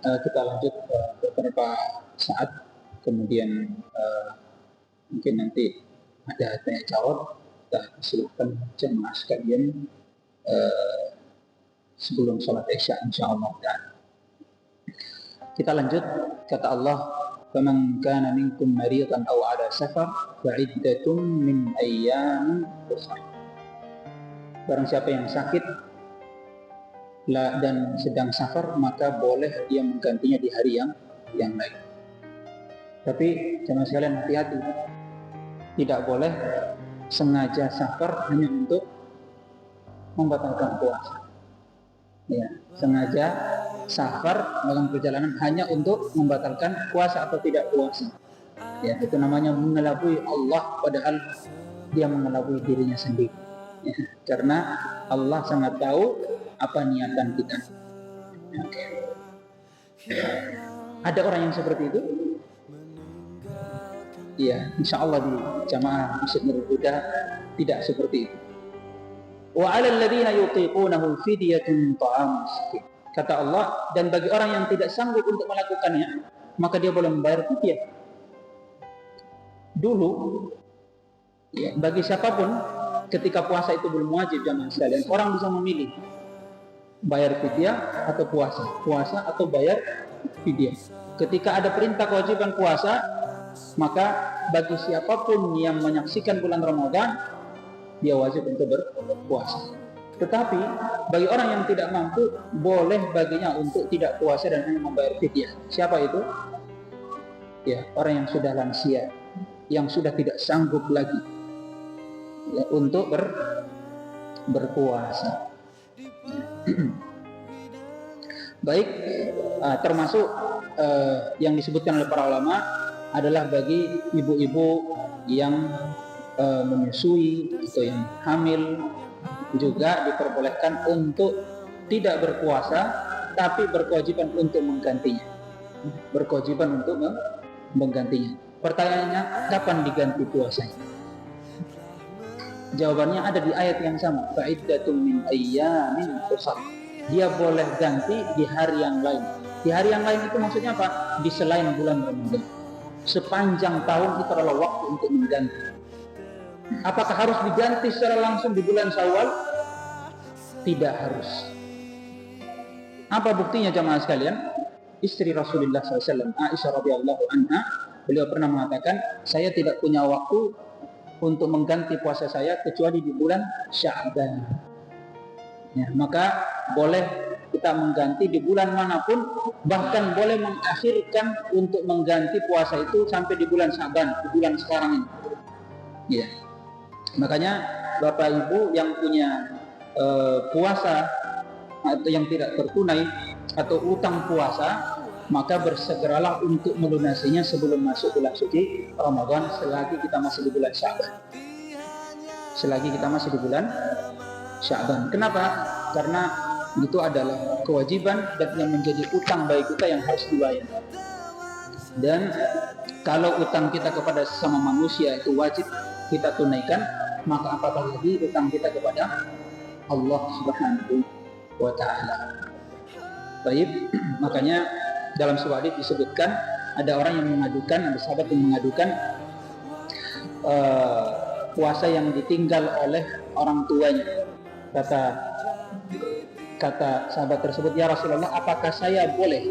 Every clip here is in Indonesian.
kita lanjut beberapa saat, kemudian mungkin nanti ada tanya jawab. Kita silakan jemaah sekalian sebelum sholat isya insyaallah. Kita lanjut, kata Allah, faman kana minkum maridan aw ala safar fa iddatun min ayyamin ukhra. Barang siapa yang sakit dan sedang safar, maka boleh dia menggantinya di hari yang lain. Tapi jangan sekalian hati-hati, tidak boleh sengaja safar hanya untuk membatalkan puasa. Ya, sengaja safar dalam perjalanan hanya untuk membatalkan puasa atau tidak puasa. Ya, itu namanya mengelabui Allah, padahal dia mengelabui dirinya sendiri. Ya, karena Allah sangat tahu apa niatan kita. Okay. Ada orang yang seperti itu? Ya, insya Allah di jamaah Masjid Nurul Huda tidak seperti itu. Wa 'alal ladzina yutiqunahu fidyatun ta'am miskin. Kata Allah, dan bagi orang yang tidak sanggup untuk melakukannya, maka dia boleh membayar fidyah. Dulu, ya, bagi siapapun ketika puasa itu belum wajib, jamaah sekalian, orang bisa memilih bayar fidyah atau puasa atau bayar fidyah. Ketika ada perintah kewajiban puasa, maka bagi siapapun yang menyaksikan bulan Ramadan, dia wajib untuk berpuasa. Tetapi bagi orang yang tidak mampu, boleh baginya untuk tidak puasa dan hanya membayar fidyah. Siapa itu? Ya, orang yang sudah lansia, yang sudah tidak sanggup lagi ya, untuk berpuasa. Baik, termasuk yang disebutkan oleh para ulama adalah bagi ibu-ibu yang menyusui atau yang hamil, juga diperbolehkan untuk tidak berpuasa, tapi berkewajiban untuk menggantinya. Berkewajiban untuk menggantinya. Pertanyaannya, kapan diganti puasanya? Jawabannya ada di ayat yang sama, fa'iddatun min ayyamin ukhra. Dia boleh ganti di hari yang lain. Di hari yang lain itu maksudnya apa? Di selain bulan Ramadan. Sepanjang tahun itu adalah waktu untuk mengganti. Apakah harus diganti secara langsung di bulan Syawal? Tidak harus. Apa buktinya jamaah sekalian? Istri Rasulullah SAW, Aisyah radhiyallahu anha, beliau pernah mengatakan, saya tidak punya waktu untuk mengganti puasa saya kecuali di bulan Sya'ban. Ya, maka boleh kita mengganti di bulan manapun, bahkan boleh mengakhirkan untuk mengganti puasa itu sampai di bulan Sya'ban, di bulan sekarang ini. Ya. Makanya Bapak Ibu yang punya puasa atau yang tidak tertunai atau utang puasa, maka bersegeralah untuk melunasinya sebelum masuk bulan suci Ramadan, selagi kita masih di bulan Sya'ban. Selagi kita masih di bulan Sya'ban. Kenapa? Karena itu adalah kewajiban dan yang menjadi utang bagi kita yang harus dibayar. Dan kalau utang kita kepada sesama manusia itu wajib kita tunaikan, maka apatah lagi utang kita kepada Allah Subhanahu wa Ta'ala. Baik, makanya dalam sebuah hadis disebutkan ada orang yang mengadukan, ada sahabat yang mengadukan puasa yang ditinggal oleh orang tuanya. Kata sahabat tersebut, ya Rasulullah, apakah saya boleh?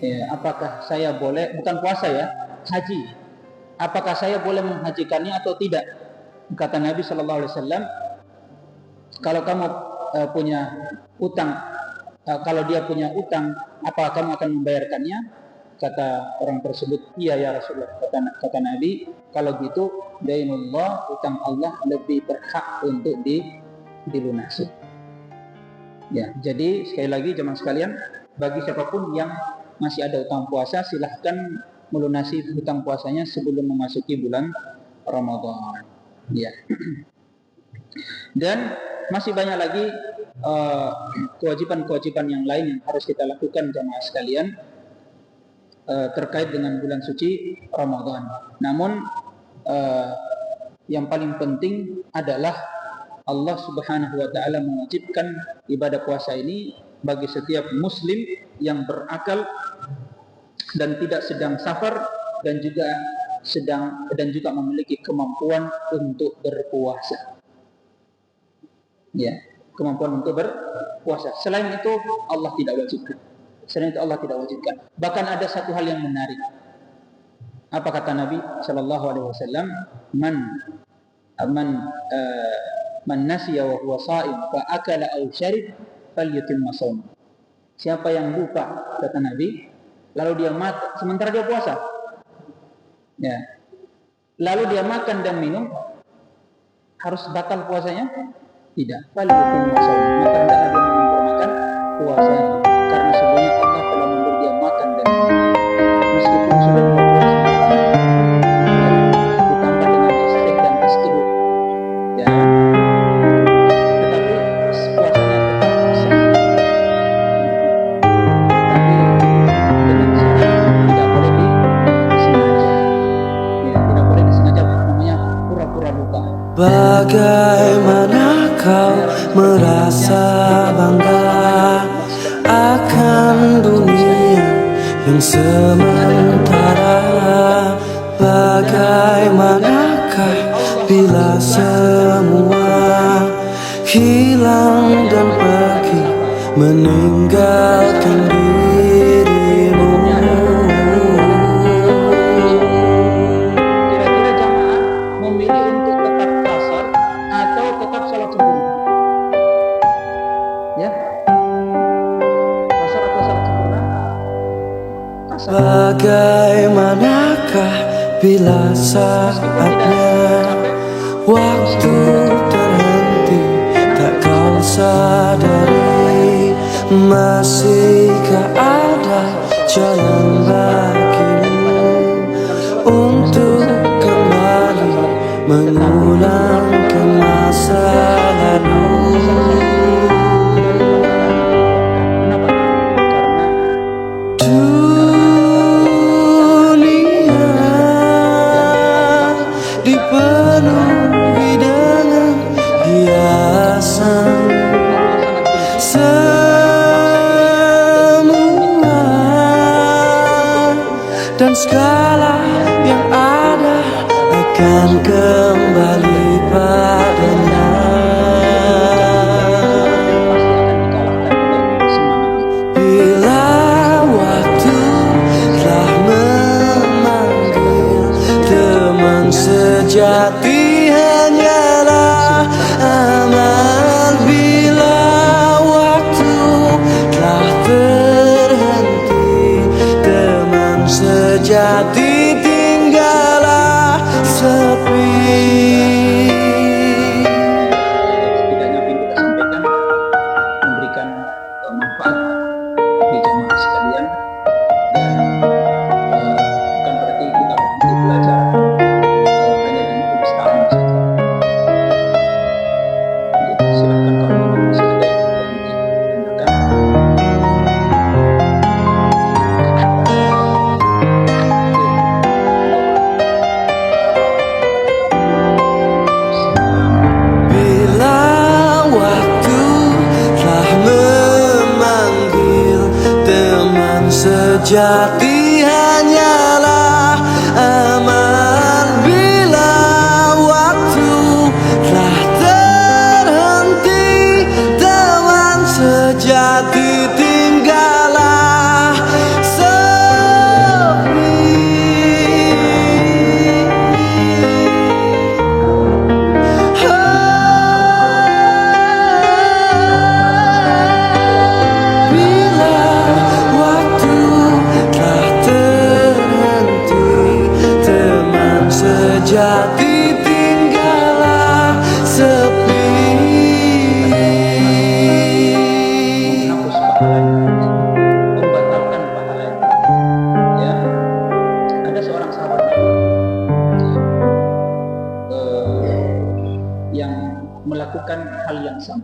Ya, apakah saya boleh? Bukan puasa ya, haji. Apakah saya boleh menghajikannya atau tidak? Kata Nabi Shallallahu Alaihi Wasallam, kalau kamu punya utang, kalau dia punya utang, apakah kamu akan membayarkannya? Kata orang tersebut, iya ya Rasulullah. Kata Nabi, kalau gitu, dainullah, utang Allah lebih berhak untuk dilunasi. Ya, jadi sekali lagi jemaah sekalian, bagi siapapun yang masih ada utang puasa, silahkan melunasi hutang puasanya sebelum memasuki bulan Ramadan. Ya. Dan masih banyak lagi kewajiban-kewajiban yang lain yang harus kita lakukan jamaah sekalian terkait dengan bulan suci Ramadan. Namun yang paling penting adalah Allah Subhanahu wa Ta'ala mewajibkan ibadah puasa ini bagi setiap muslim yang berakal dan tidak sedang safar dan juga memiliki kemampuan untuk berpuasa. Ya, kemampuan untuk berpuasa. Selain itu Allah tidak wajibkan. Bahkan ada satu hal yang menarik. Apa kata Nabi sallallahu alaihi wasallam? Man nasiya wa huwa sha'im fa akala aw syarib falyutimma shaum. Siapa yang lupa, kata Nabi, lalu dia makan sementara dia puasa. Ya. Lalu dia makan dan minum, harus batal puasanya? Tidak. Falyutimma shaum. Maka hendaklah dia menyempurnakan puasanya. Karena sebenarnya Allah telah memberi dia makan dan minum. Meskipun sudah berpuasa, ditambah dengan istrik dan istiduk, ya, tetapi puasanya tetap sah. Tapi dengan syarat tidak boleh disengaja. Ya, tidak boleh disengaja, namanya pura-pura lupa. Bagaimana kau merasa bangga akan dunia yang sementara? Bagaimanakah bila semua hilang dan pergi meninggalkan dirimu? Kira-kira jamaah memilih untuk tetap kasar atau tetap salat sempurna? Ya, kasar atau salat sempurna? Kasar. Bagaimanakah bila saatnya waktu terhenti, tak kau sadari? Masihkah ada jalan bagimu untuk kembali mengulang ke masa lalu? Dipenuhi dengan hiasan, semua dan segala yang ada akan kembali padanya. Bila waktu telah memanggil, teman sejati hanyalah amal. Bila waktu telah terhenti, teman sejati tinggallah sepi. Setidaknya apa yang kita sampaikan memberikan manfaat bagi jemaah sekalian, dan bukan berarti kita berhenti belajar hanya di perpustakaan saja. Jadi, silahkan kalau memang masih ada yang berhenti Bila waktu telah memanggil, teman sejati hanyalah amal. Bila waktu telah terhenti, teman sejati tinggallah sepi. Bila waktu telah terhenti, teman sejati tinggallah sepi. menghapus pahalanya, membatalkan pahalanya. Ya, ada seorang sahabat Nabi yang melakukan hal yang sama.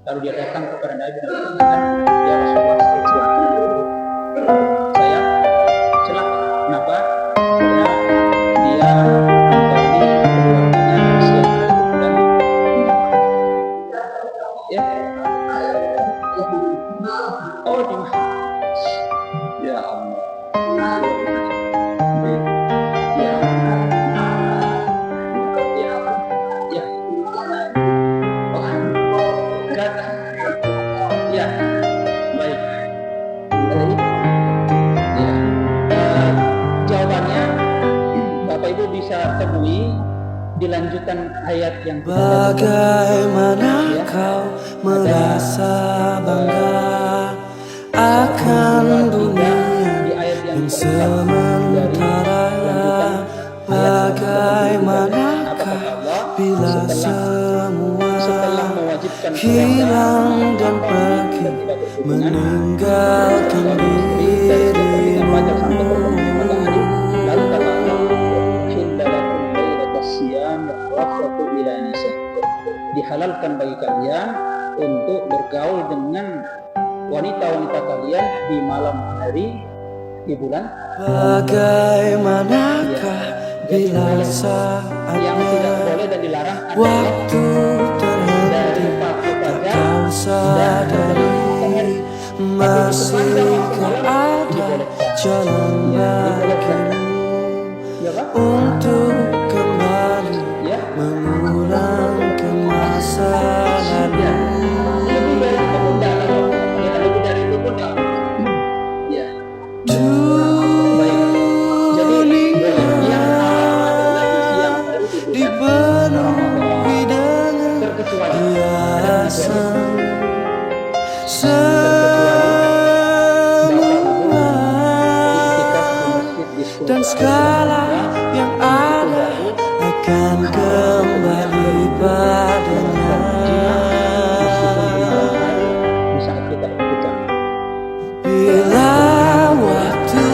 Lalu dia datang kepada Nabi dan mengatakan, ya Rasulullah, saya celaka. Saya celaka. Kenapa? Karena dia kembali keluarganya di siang hari dan ya. Oh, di mana? Allah. Ya, ya, baik. Jadi, ya, jawabannya Bapak Ibu bisa temui di lanjutan ayat yang Bagaimana kau merasa bangga akan dunia yang sementara? Bagaimanakah bila semua hilang dan pergi meninggalkan dirimu? Lalu kata Allah, dihalalkan bagi kalian untuk bergaul dengan wanita-wanita kalian di malam hari di bulan. Bagaimanakah bila yang tidak saatnya boleh dan dilarang waktu terhenti tak kau sadari, masihkah ada jalan bagimu untuk kembali mengulang ke masa lalu? Lebih dari itu pun ya. Dipenuhi dengan hiasan semua dan segala yang ada akan kembali padanya. Bila waktu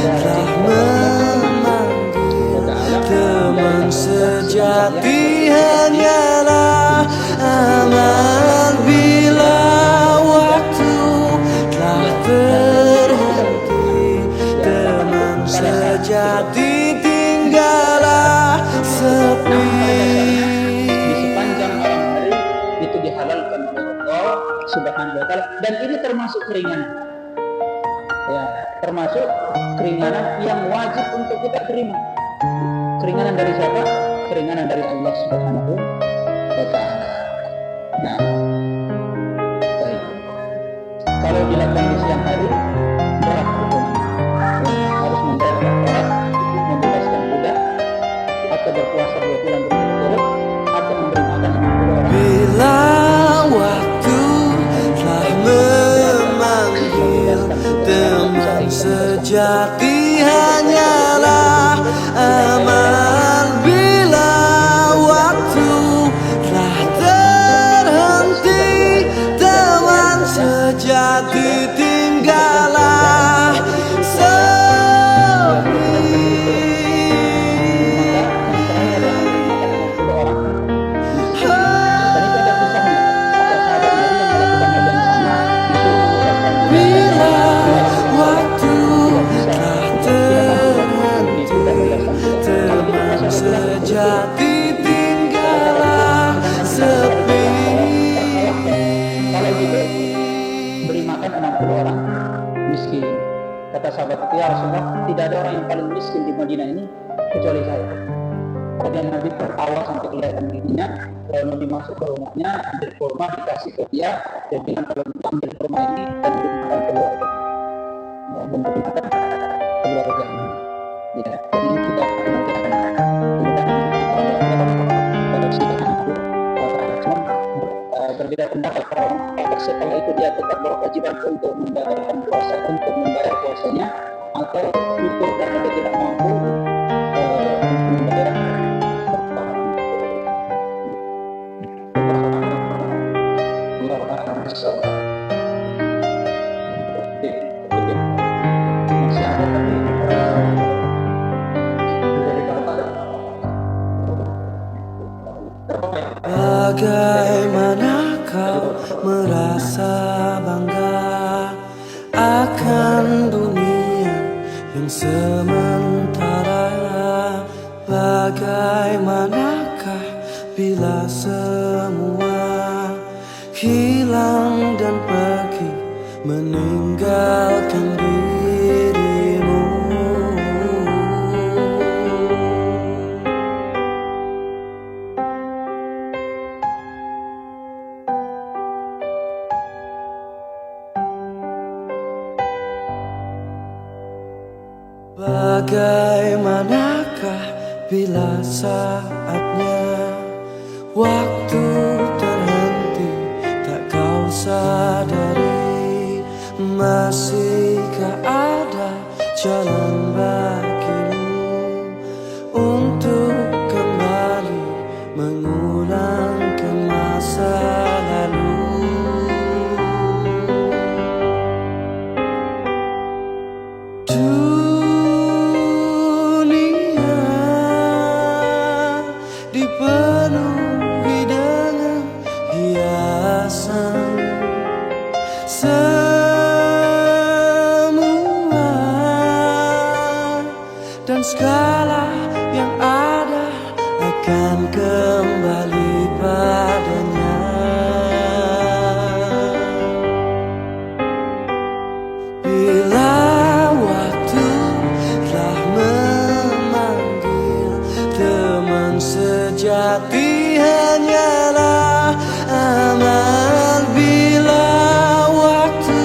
telah memanggil, teman sejati hanyalah aman. Bila waktu telah terhenti, teman sejati tinggallah sepi. Di sepanjang malam hari itu dihalalkan oleh Allah Subhanahu wa Ta'ala, dan ini termasuk keringanan. Ya, termasuk keringanan yang wajib untuk kita terima. Keringanan dari siapa? Keringanan dari Allah Subhanahu wa Ta'ala. Nah, baik. Kalau dilakukan di siang hari, berat hukumannya. Harus membayar kafarat, membebaskan budak, atau berpuasa 2 bulan berturut-turut, atau memberi makan 60 orang. Bila waktu telah memanggil, teman sejati hanyalah aman. Bila waktu telah terhenti, teman sejati tinggallah sepi. Bila waktu telah terhenti, teman sejati tinggallah sepi. Kalau gitu, beri makan 60 orang miskin. Kata sahabat itu, ya Rasulullah, tidak ada orang yang paling miskin di Madinah ini kecuali saya. Kemudian Nabi tertawa sampai kelihatan giginya. Lalu Nabi masuk ke rumahnya, ambil kurma, dikasih ke dia. Dan bilang, kalau ambil kurma ini dan beri makan keluarga. Memberi makan keluarga. Ya, jadi ini tidak berbeda pendapat. Setelah itu dia tetap berkewajiban untuk membayar puasa, untuk membayar puasanya, atau itu karena dia tidak mampu untuk membayar. Masih ada Bagaimana kau merasa bangga akan dunia yang sementara? Bagaimanakah bila semua hilang dan pergi meninggalkan diri? Bagaimanakah bila saatnya waktu terhenti, tak kau sadari? Masihkah ada jalan bagimu untuk kembali mengulangkan masa lalu? Dunia dipenuhi dengan hiasan, semua dan segala yang ada akan kembali padanya. Bila waktu telah memanggil, teman sejati hanyalah amal. Bila waktu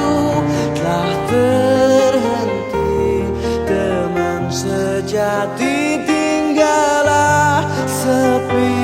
telah terhenti, teman sejati tinggallah sepi.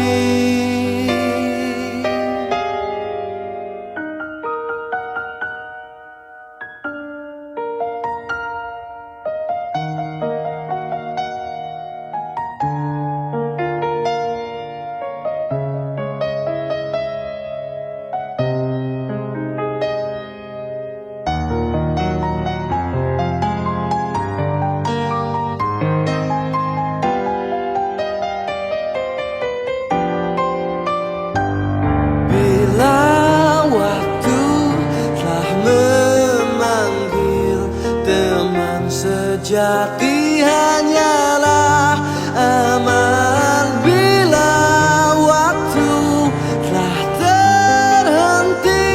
Bila waktu telah memanggil, teman sejati hanyalah amal. Bila waktu telah terhenti,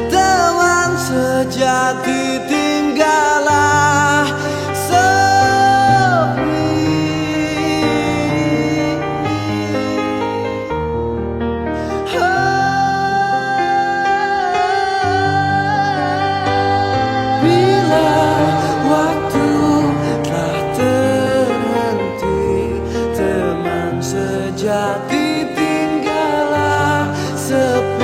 teman sejati tinggallah sepi. Bila waktu telah terhenti, teman sejati tinggallah sepi.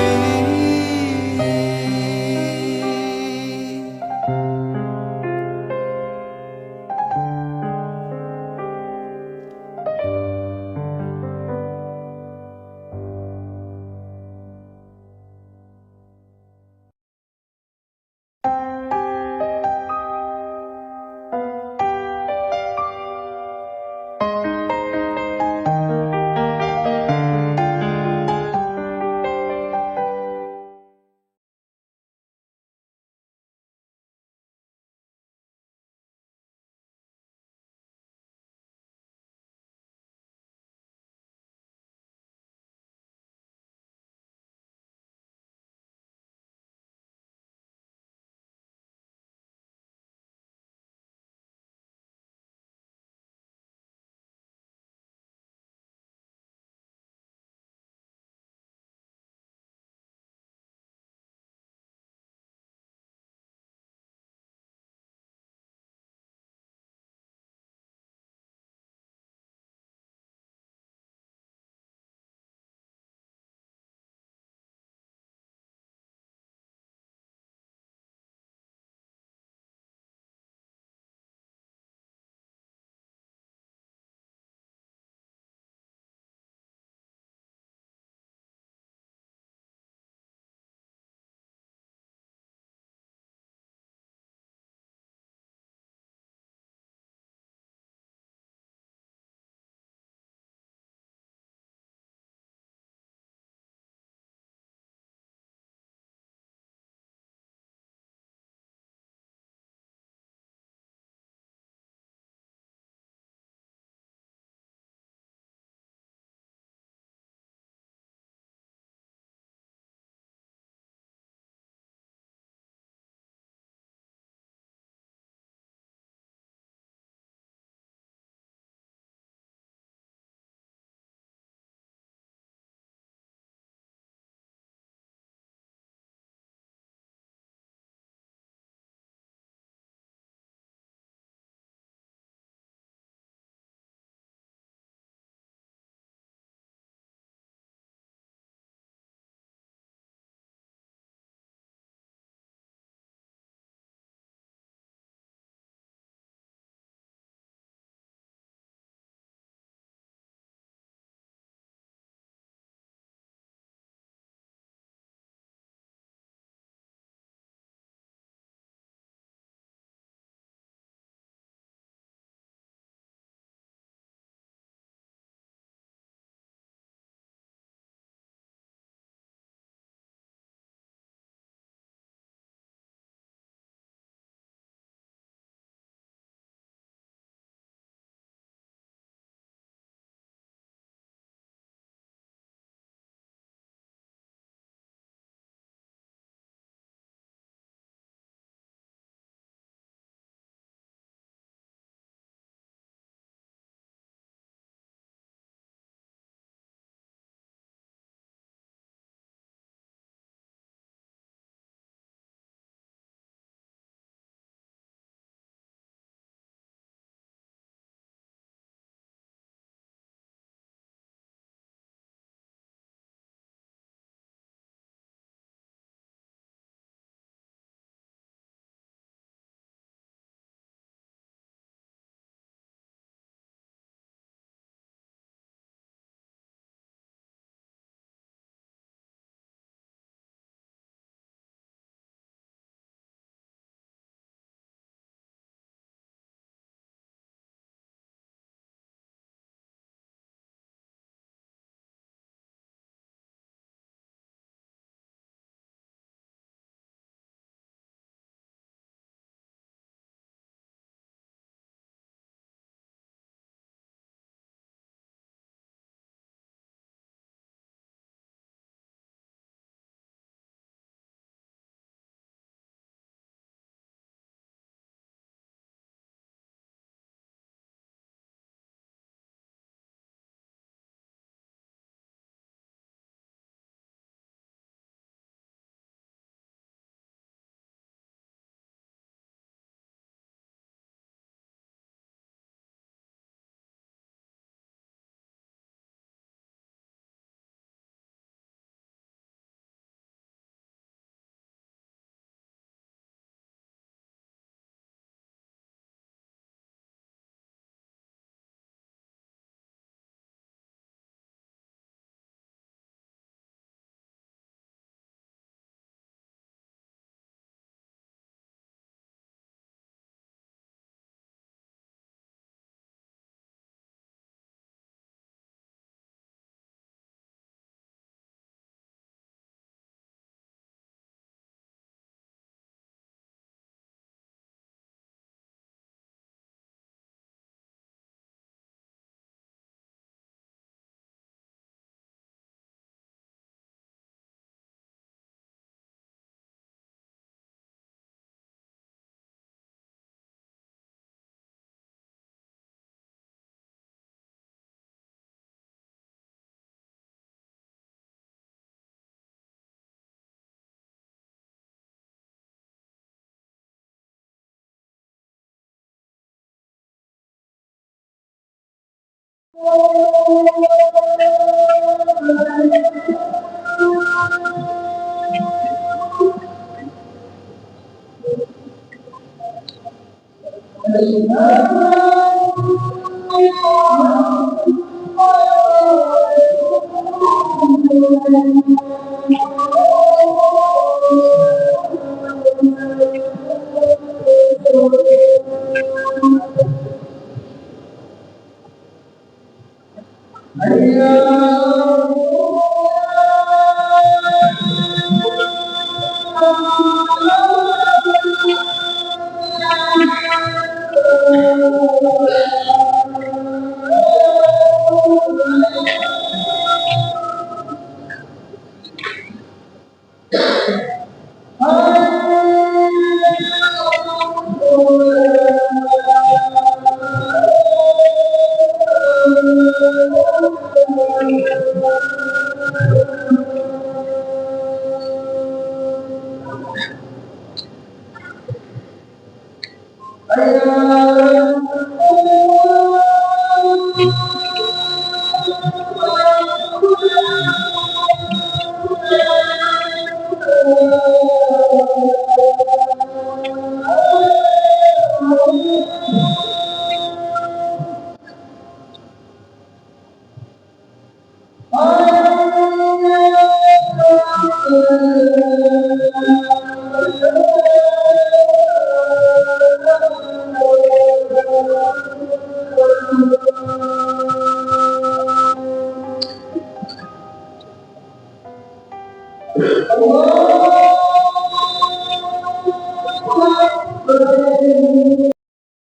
Allah